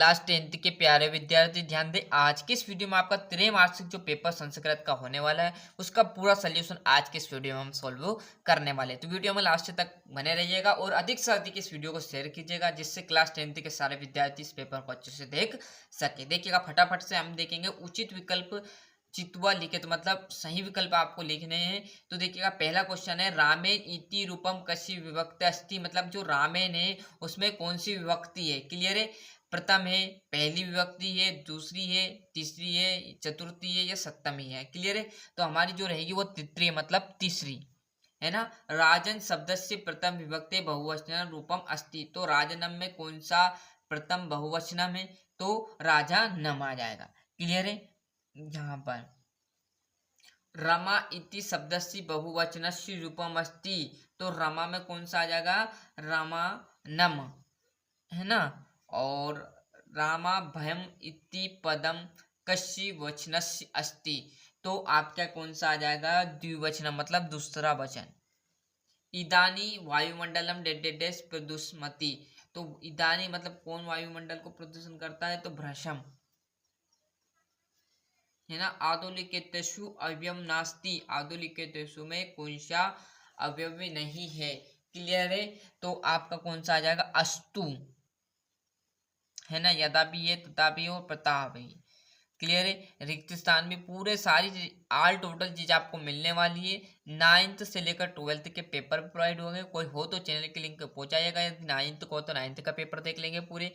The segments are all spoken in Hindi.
क्लास 10th के प्यारे विद्यार्थी ध्यान दें। आज के इस वीडियो में आपका त्रैमासिक जो पेपर संस्कृत का होने वाला है उसका पूरा सोल्यूशन आज के इस वीडियो में हम सॉल्व करने वाले हैं। तो वीडियो में लास्ट तक बने रहिएगा और अधिक से अधिक इस वीडियो को शेयर कीजिएगा जिससे क्लास 10th के सारे विद्यार्थी इस पेपर को अच्छे से देख सके। देखिएगा फटाफट से हम देखेंगे उचित विकल्प चित्वा लिखे, तो मतलब सही विकल्प आपको लिखने हैं। तो देखिएगा पहला क्वेश्चन है रामेन इति रूपम कशी विभक्ति अस्ति, मतलब जो रामेन है उसमें कौन सी विभक्ति है। क्लियर है, प्रथम है, पहली विभक्ति है, दूसरी है, तीसरी है, चतुर्थी है या सप्तमी है। क्लियर है, तो हमारी जो रहेगी वो तृतीय मतलब तीसरी है ना। राजन शब्द से प्रथम विभक्ति बहुवचन रूपम अस्ति, तो राजनम में कौन सा प्रथम बहुवचनम है, तो राजा नम आ जाएगा। क्लियर है, यहाँ पर रमा इति शब्द से बहुवचन रूपम अस्ति, तो रमा में कौन सा आ जाएगा, रमा नम है ना। और रामा भयम इति पदम कस्य वचनस्य अस्ति, तो आपका कौन सा आ जाएगा, द्विवचन मतलब दूसरा वचन। इदानी वायुमंडलम डेडेडेस प्रदुष्मति, तो इदानी मतलब कौन वायुमंडल को प्रदूषण करता है, तो भ्रशम है ना। आदोलिकेतेषु अव्ययम नास्ति, आदोलिकेतेषु में कौन सा अवयव नहीं है। क्लियर है, तो आपका कौन सा आ जाएगा, अस्तु है ना। यदा भी है, तथा भी और प्रताप भी। क्लियर है, रिक्त स्थान में पूरे सारी ऑल टोटल चीज आपको मिलने वाली है। 9th से लेकर 12th के पेपर प्रोवाइड होंगे। कोई हो तो चैनल के लिंक पहुंचाइएगा। यदि 9th का हो तो 9th का पेपर देख लेंगे पूरे,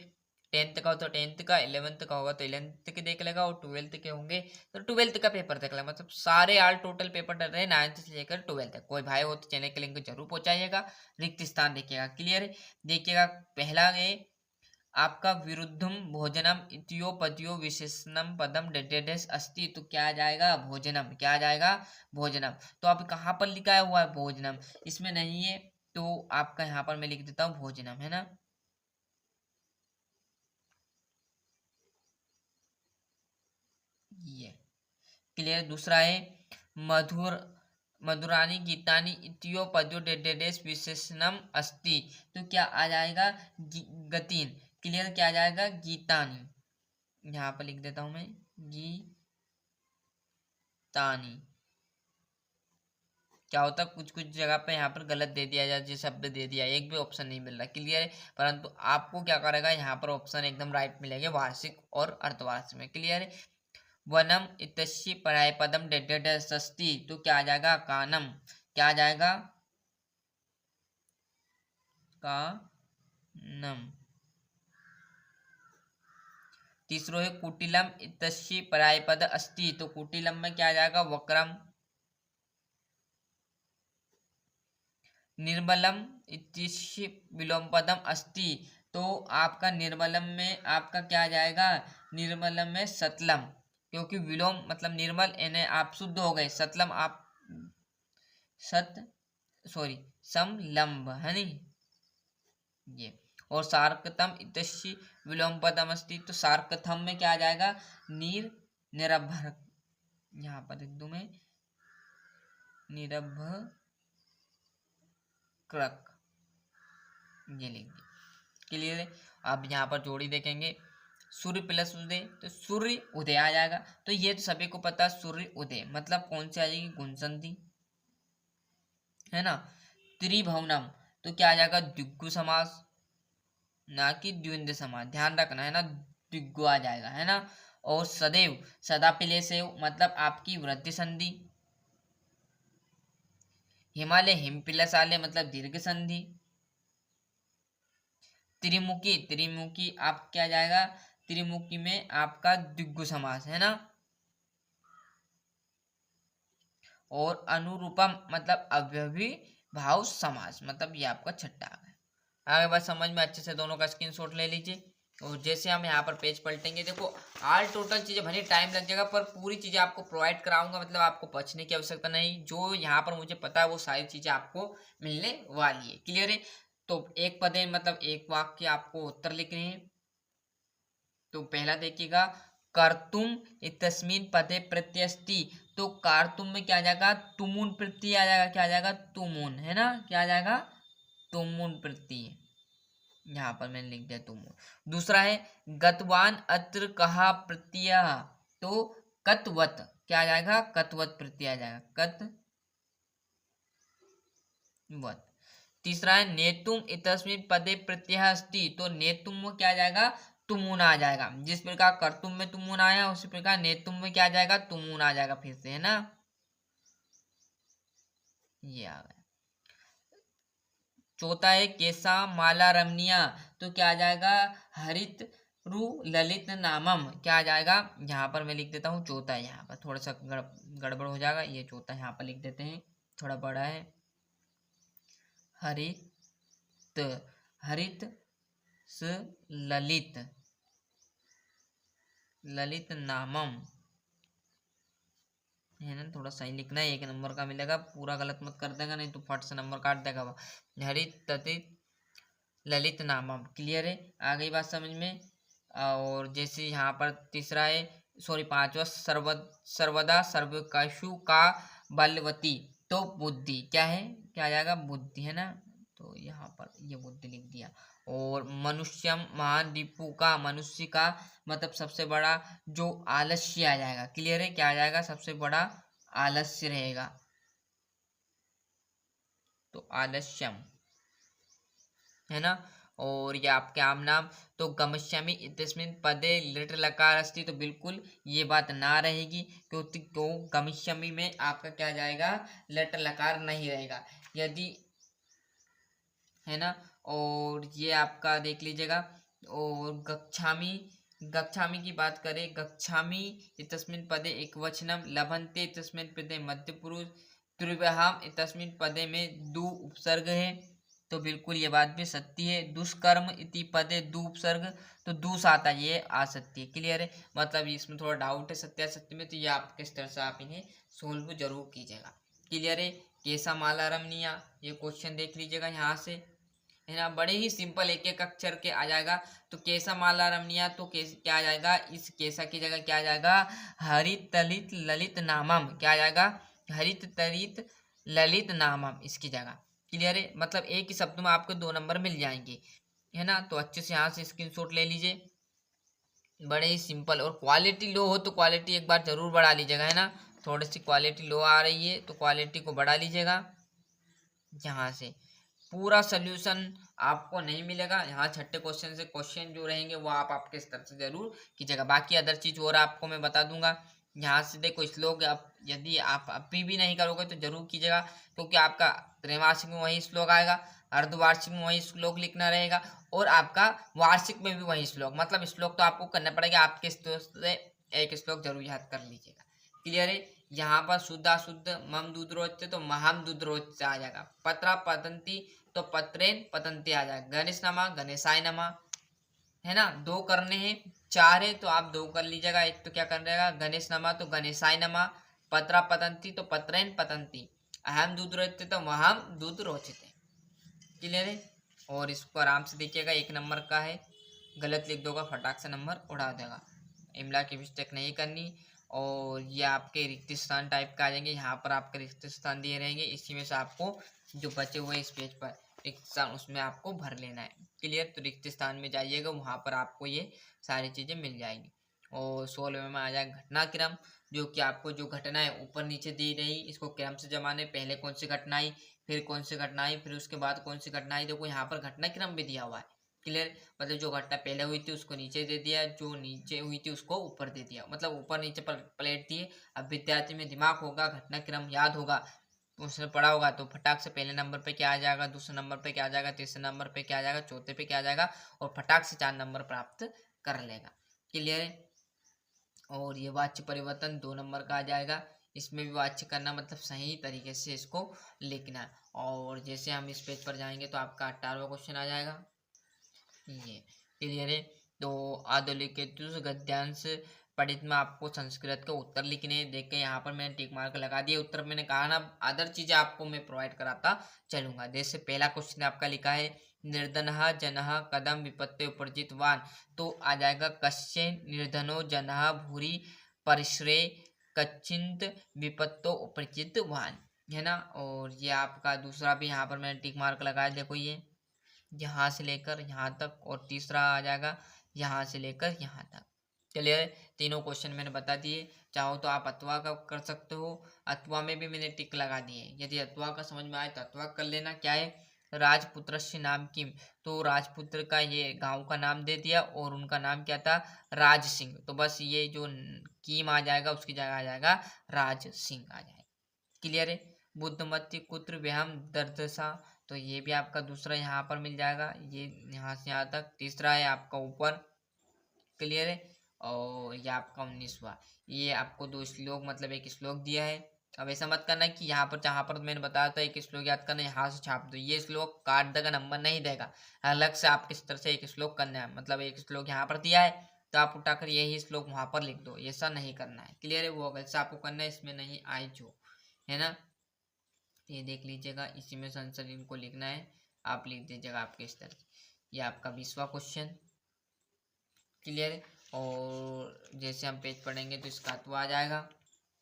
10th का हो तो 10th का, 11th का होगा तो 11th के देख लेगा, और 12th के होंगे तो 12th का पेपर देख लेगा। मतलब सारे ऑल टोटल पेपर डल रहे हैं 9th से लेकर 12th तक। कोई भाई हो तो चैनल के लिंक जरूर पहुंचाइएगा, रिक्त स्थान देखिएगा। क्लियर है, देखिएगा पहला है आपका विरुद्धम भोजनम इत्योपद्यो विशेषणम पदम डेडेडेस अस्ति, तो क्या आ जाएगा, भोजनम। क्या आ जाएगा, भोजनम। तो अब कहाँ पर लिखा हुआ है भोजनम, इसमें नहीं है, तो आपका यहाँ पर मैं लिख देता हूँ भोजनम है ना। ये क्लियर। दूसरा है मधुर मधुरानी गीतानी इत्योपद्यो डेडेडेस विशेषणम अस्ति, तो क्या आ जाएगा, गतीन। क्लियर, क्या आ जाएगा, गीतानी। यहाँ पर लिख देता हूं मैं गीतानी। क्या होता है, कुछ कुछ जगह पे यहाँ पर गलत दे दिया जाए, शब्द दे दिया, एक भी ऑप्शन नहीं मिल रहा। क्लियर है, परंतु आपको क्या करेगा, यहाँ पर ऑप्शन एकदम राइट मिलेंगे वार्षिक और अर्धवार्षिक में। क्लियर है, वनम इतस्य पराय पदम डेडेडस्ति, तो क्या आ जाएगा, कानम। क्या आ जाएगा, कानम। तीसरो है कुटिलम इतस्य पराय पद अस्ति, तो कुटिलम में क्या आ जाएगा, वक्रम। निर्मलम इत्यस्य विलोम पदम अस्ति, तो आपका निर्मलम में आपका क्या आ जाएगा, निर्मलम में सतलम, क्योंकि विलोम मतलब निर्मल यानी आप शुद्ध हो गए, सतलम आप सत सॉरी समलंब है नहीं ये। और सार्कतम इतस्य विलोम पदम अस्ति, तो सार्कथम में क्या आ जाएगा, निरभर। यहाँ पर लिख दूं मैं निरभर क्रक, ये लिख दिया। क्लियर है, अब यहाँ पर जोड़ी देखेंगे, सूर्य प्लस उदय, तो सूर्य उदय आ जाएगा। तो ये तो सभी को पता है, सूर्य उदय मतलब कौन सी आ जाएगी, गुणसंधि है ना। त्रिभुवनम, तो क्या आ जाएगा, द्विगु समास, ना कि द्विंद समास, ध्यान रखना है ना, द्विगु आ जाएगा है ना। और सदैव, सदा पिले से मतलब आपकी वृद्धि संधि। हिमालय हिम प्लस आले मतलब दीर्घ संधि। त्रिमुखी, त्रिमुखी आप क्या जाएगा, त्रिमुखी में आपका द्विगु समास है ना। और अनुरूपम मतलब अव्यवी भाव समास, मतलब ये आपका छठा आ गया। आगे बात समझ में अच्छे से दोनों का स्क्रीनशॉट ले लीजिए। और जैसे हम यहाँ पर पेज पलटेंगे, देखो ऑल टोटल चीजें भले टाइम लग जाएगा पर पूरी चीजें आपको प्रोवाइड कराऊंगा, मतलब आपको बचने की आवश्यकता नहीं। जो यहाँ पर मुझे पता है वो सारी चीजें आपको मिलने वाली है। क्लियर है, तो एक पद है मतलब एक वाक्य आपको उत्तर लिखने हैं। तो पहला देखिएगा, कर्तुम इतस्मिन पदे प्रत्यस्ति, तो कारतुम में क्या आ जाएगा, तुमुन प्रत्यय आ जाएगा। क्या आ जाएगा, तुमुन है ना। क्या आ जाएगा, तुमुन प्रत्यय। यहाँ पर मैंने लिख दिया तुम। दूसरा है गतवान अत्र कहा प्रत्यय, तो कतवत क्या आ जाएगा, कतवत प्रत्यय आ जाएगा, कतवत। तीसरा है नेतुम इतस्मिन् पदे प्रत्यय अस्ति, तो नेतुम में क्या आ जाएगा, तुमुन आ जाएगा। जिस प्रकार कर्तुम में तुमुन आया उसी प्रकार नेतुम में क्या आ जाएगा, तुमुन आ जाएगा फिर से, है ना, ये आ गया। चौथा है केसा माला रमणीया, तो क्या आ जाएगा, हरित रु ललित नामम, क्या आ जाएगा, यहाँ पर मैं लिख देता हूँ चौथा है, यहाँ पर थोड़ा सा गड़बड़ हो जाएगा, ये चौथा यहाँ पर लिख देते हैं, थोड़ा बड़ा है, हरित, हरित स ललित, ललित नामम, है ना, थोड़ा सही लिखना है, 1 नंबर का मिलेगा, पूरा गलत मत कर देगा नहीं तो फट से नंबर काट देगा वो। हरित तथित ललित नामम, क्लियर है, आ गई बात समझ में। और जैसे यहाँ पर तीसरा है, सॉरी पांचवा, सर्वदा सर्वकशु का बलवती, तो बुद्धि क्या है, क्या आ जाएगा, बुद्धि, है ना, तो यहाँ पर ये बुद्धि लिख दिया। और मनुष्यम महान रिपु का, मनुष्य का मतलब सबसे बड़ा जो आलस्य आ जाएगा, क्लियर है, क्या आ जाएगा, सबसे बड़ा आलस्य रहेगा, तो आलस्यम, है ना। और ये आपके आम नाम, तो गमिष्यामि इत्यस्मिन् पदे लिट लकार अस्ति, तो बिल्कुल ये बात ना रहेगी, क्योंकि क्यों, गमिष्यामि में आपका क्या जाएगा, लिट लकार नहीं रहेगा, यदि, है ना। और ये आपका देख लीजिएगा। और गच्छामि, गच्छामि की बात करें, गच्छामि इतस्मिन् पदे एकवचनम, लभन्ते इतस्मिन् पदे मध्य पुरुष, त्रिव्याम इतस्मिन् पदे में दु उपसर्ग है, तो बिल्कुल ये बात भी सत्य है। दुष्कर्म इति पदे दु उपसर्ग, तो दूस आता है, ये आ सकती है, क्लियर है, मतलब इसमें थोड़ा डाउट है सत्यासत्य में, तो ये आप किस तरह से आप इन्हें सोल्व जरूर कीजिएगा, क्लियर है। केसा माला रमणीया, ये क्वेश्चन देख लीजिएगा यहाँ से, है ना, बड़े ही सिंपल, एक एक अक्षर के आ जाएगा। तो केसा माला रमणीया, तो क्या आ जाएगा, इस केसा की जगह क्या आ जाएगा, हरित तलित ललित नामम, क्या आ जाएगा, हरित तलित ललित नामम, इसकी जगह, क्लियर है, मतलब एक ही शब्द में आपको 2 नंबर मिल जाएंगे, है ना। तो अच्छे से यहाँ से स्क्रीनशॉट ले लीजिए, बड़े ही सिंपल। और क्वालिटी लो हो तो क्वालिटी एक बार जरूर बढ़ा लीजिएगा, है ना, थोड़ी सी क्वालिटी लो आ रही है तो क्वालिटी को बढ़ा लीजिएगा। यहाँ से पूरा सोल्यूशन आपको नहीं मिलेगा, यहाँ छठे क्वेश्चन से क्वेश्चन जो रहेंगे वो आप आपके स्तर से जरूर कीजिएगा, बाकी अदर चीज और आपको मैं बता दूंगा। यहाँ से देखो श्लोक, आप यदि आप अभी भी नहीं करोगे तो जरूर कीजिएगा, क्योंकि आपका त्रैमासिक में वही श्लोक आएगा, अर्धवार्षिक में वही श्लोक लिखना रहेगा, और आपका वार्षिक में भी वही श्लोक, मतलब श्लोक तो आपको करना पड़ेगा, आपके स्तर से एक श्लोक जरूर याद कर लीजिएगा, क्लियर है। यहाँ पर शुद्धा शुद्ध मम दूधरोच्य, तो महम दूधरोच्य आ जाएगा। पत्रा पतंती, तो पत्रेन पतंती आ जाएगा। गणेश नमा गणेशाय नमा, है ना, 2 करने हैं, 4 है तो आप 2 कर लीजिएगा, एक तो क्या कर रहेगा, गणेश नमा तो गणेशाय नमा, पत्रा पतंती तो पत्रेन पतंती, अहम दूध रोचते तो महम दूध रोचते, क्लियर है। और इसको आराम से देखिएगा, 1 नंबर का है, गलत लिख दोगा फटाक से नंबर उड़ा देगा, इमला की मिस्टेक नहीं करनी। और ये आपके रिक्त स्थान टाइप का आ जाएंगे, यहाँ पर आपके रिक्त स्थान दिए रहेंगे, इसी में से आपको जो बचे हुए इस पेज पर रिक्त स्थान उसमें आपको भर लेना है, क्लियर। तो रिक्त स्थान में जाइएगा, वहाँ पर आपको ये सारी चीज़ें मिल जाएंगी। और 16वें में आ जाएगा घटनाक्रम, जो कि आपको जो घटना है ऊपर नीचे दी रही, इसको क्रम से जमाने, पहले कौन सी घटना आई, फिर कौन सी घटना आई, फिर उसके बाद कौन सी घटना आई, देखो यहाँ पर घटनाक्रम भी दिया हुआ है, क्लियर। मतलब जो घटना पहले हुई थी उसको नीचे दे दिया, जो नीचे हुई थी उसको ऊपर दे दिया, मतलब ऊपर नीचे पर प्लेट दिए। अब विद्यार्थी में दिमाग होगा, घटनाक्रम याद होगा, उसने पढ़ा होगा, तो फटाक से पहले नंबर पे क्या आ जाएगा, दूसरे नंबर पे क्या आ जाएगा, तीसरे नंबर पे क्या आ जाएगा, चौथे पे क्या आ जाएगा, और फटाक से 4 नंबर प्राप्त कर लेगा, क्लियर है। और ये वाच्य परिवर्तन 2 नंबर का आ जाएगा, इसमें भी वाच्य करना, मतलब सही तरीके से इसको लिखना है। और जैसे हम इस पेज पर जाएंगे तो आपका 18वां क्वेश्चन आ जाएगा, ये क्लियर है। तो आदोलिखित गद्यांश पढ़ित में आपको संस्कृत के उत्तर लिखने हैं, देख के यहाँ पर मैंने टिक मार्क लगा दिया, उत्तर मैंने कहा ना अदर चीजें आपको मैं प्रोवाइड कराता चलूंगा। जैसे पहला क्वेश्चन आपका लिखा है निर्धनः जनः कदम विपत्ति उपरजितवान, तो आ जाएगा कश्य निर्धनो जनः भूरि परिश्रय कच्चिंत विपत्तो उपरजितवान, है ना। और ये आपका दूसरा भी यहाँ पर मैंने टिक मार्क लगाया, देखो ये यहाँ से लेकर यहाँ तक, और तीसरा आ जाएगा यहाँ से लेकर यहाँ तक। क्लियर है? तीनों क्वेश्चन मैंने बता दिए। चाहो तो आप अथवा का कर सकते हो, अथवा में भी मैंने टिक लगा दिए। यदि अथवा का समझ में आए तो अथवा कर लेना। क्या है? राजपुत्रस्य नाम किम, तो राजपुत्र का ये गांव का नाम दे दिया और उनका नाम क्या था? राज सिंह। तो बस ये जो किम आ जाएगा उसकी जगह आ जाएगा राज सिंह आ जाएगा। क्लियर है? बुद्धमती कुत्र व्यायाम दर्दसा, तो ये भी आपका दूसरा यहाँ पर मिल जाएगा, ये यहाँ से यहाँ तक। तीसरा है आपका ऊपर। क्लियर है? और ये आपका 19वां, ये आपको 2 श्लोक मतलब एक श्लोक दिया है। अब ऐसा मत करना कि यहाँ पर जहाँ पर मैंने बताया था एक श्लोक याद करना, यहाँ से छाप दो। ये श्लोक काट देगा, नंबर नहीं देगा। अलग से आप किस तरह से एक श्लोक करना है, मतलब एक श्लोक यहाँ पर दिया है तो आप उठाकर यही श्लोक वहां पर लिख दो, ऐसा नहीं करना है। क्लियर है? वो वैसा आपको करना है, इसमें नहीं आए जो है ना, ये देख लीजिएगा। इसी में आंसर इनको लिखना है, आप लिख दीजिएगा आपके स्तर से। ये आपका 20वां क्वेश्चन। क्लियर है? और जैसे हम पेज पढ़ेंगे तो इसका तो आ जाएगा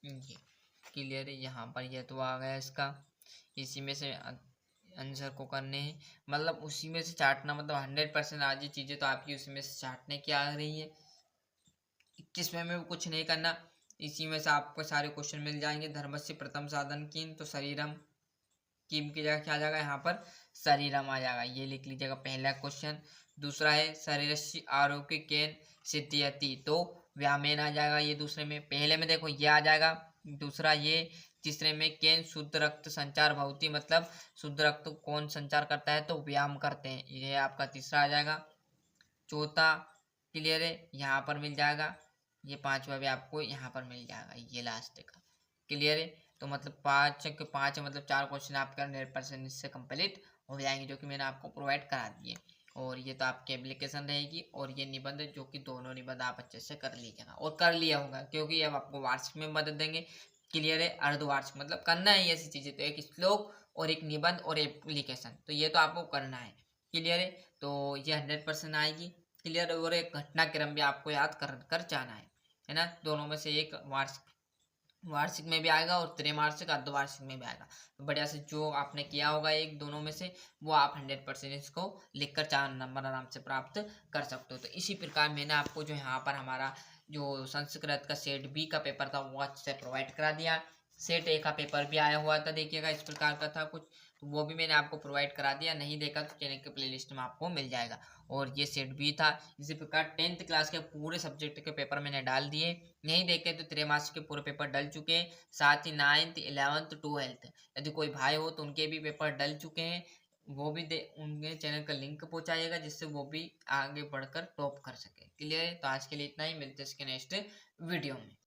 ये। क्लियर है? यहाँ पर यह तो आ गया इसका। इसी में से आंसर को करने हैं, मतलब उसी में से चाटना, मतलब 100% आज ये चीज़ें तो आपकी उसी में से चाटने की आ रही है। 21वें में भी कुछ नहीं करना, इसी में से आपको सारे क्वेश्चन मिल जाएंगे। धर्मस्य प्रथम साधन किम, तो शरीरम, किम की जगह क्या आ जाएगा? यहाँ पर शरीरम आ जाएगा, ये लिख लीजिएगा पहला क्वेश्चन। दूसरा है शरीरस्य आरोग्य केन सिद्ध्यति, तो व्यायामेन आ जाएगा ये दूसरे में। पहले में देखो ये आ जाएगा, दूसरा ये। तीसरे में केन शुद्ध रक्त संचार भवती, मतलब शुद्ध रक्त कौन संचार करता है? तो व्यायाम करते हैं, ये आपका तीसरा आ जाएगा। चौथा क्लियर है? यहाँ पर मिल जाएगा। ये 5वां भी आपको यहाँ पर मिल जाएगा, ये लास्ट का। क्लियर है? तो मतलब 5 के 5 मतलब 4 क्वेश्चन आपके 100% इससे कंप्लीट हो जाएंगे, जो कि मैंने आपको प्रोवाइड करा दिए। और ये तो आपकी एप्लीकेशन रहेगी, और ये निबंध जो कि दोनों निबंध आप अच्छे से कर लीजिएगा, और कर लिया होगा क्योंकि अब आपको वार्षिक में मदद देंगे। क्लियर है? अर्धवार्षिक मतलब करना है ऐसी चीज़ें, तो एक श्लोक और एक निबंध और एप्लीकेशन, तो ये तो आपको करना है। क्लियर है? तो ये 100% आएगी। क्लियर? और एक घटनाक्रम भी आपको याद कर जाना है ना। दोनों में से एक वार्षिक में भी आएगा और त्रैमासिक अर्धवार्षिक में भी आएगा। तो बढ़िया से जो आपने किया होगा एक दोनों में से, वो आप 100% इसको लिखकर 4 नंबर आराम से प्राप्त कर सकते हो। तो इसी प्रकार मैंने आपको जो यहाँ पर हमारा जो संस्कृत का सेट बी का पेपर था वो अच्छे से प्रोवाइड करा दिया। सेट ए का पेपर भी आया हुआ था, देखिएगा इस प्रकार का था कुछ, तो वो भी मैंने आपको प्रोवाइड करा दिया। नहीं देखा तो चैनल के प्लेलिस्ट में आपको मिल जाएगा। और ये सेट बी था। इसी प्रकार 10th क्लास के पूरे सब्जेक्ट के पेपर मैंने डाल दिए। नहीं देखे तो त्रैमासिक के पूरे पेपर डल चुके हैं, साथ ही 9th 11th 12th यदि कोई भाई हो तो उनके भी पेपर डल चुके हैं। वो भी उनके चैनल का लिंक पहुंचाइएगा, जिससे वो भी आगे बढ़कर टॉप कर सके। क्लियर है? तो आज के लिए इतना ही, मिलते हैं इसके नेक्स्ट वीडियो में।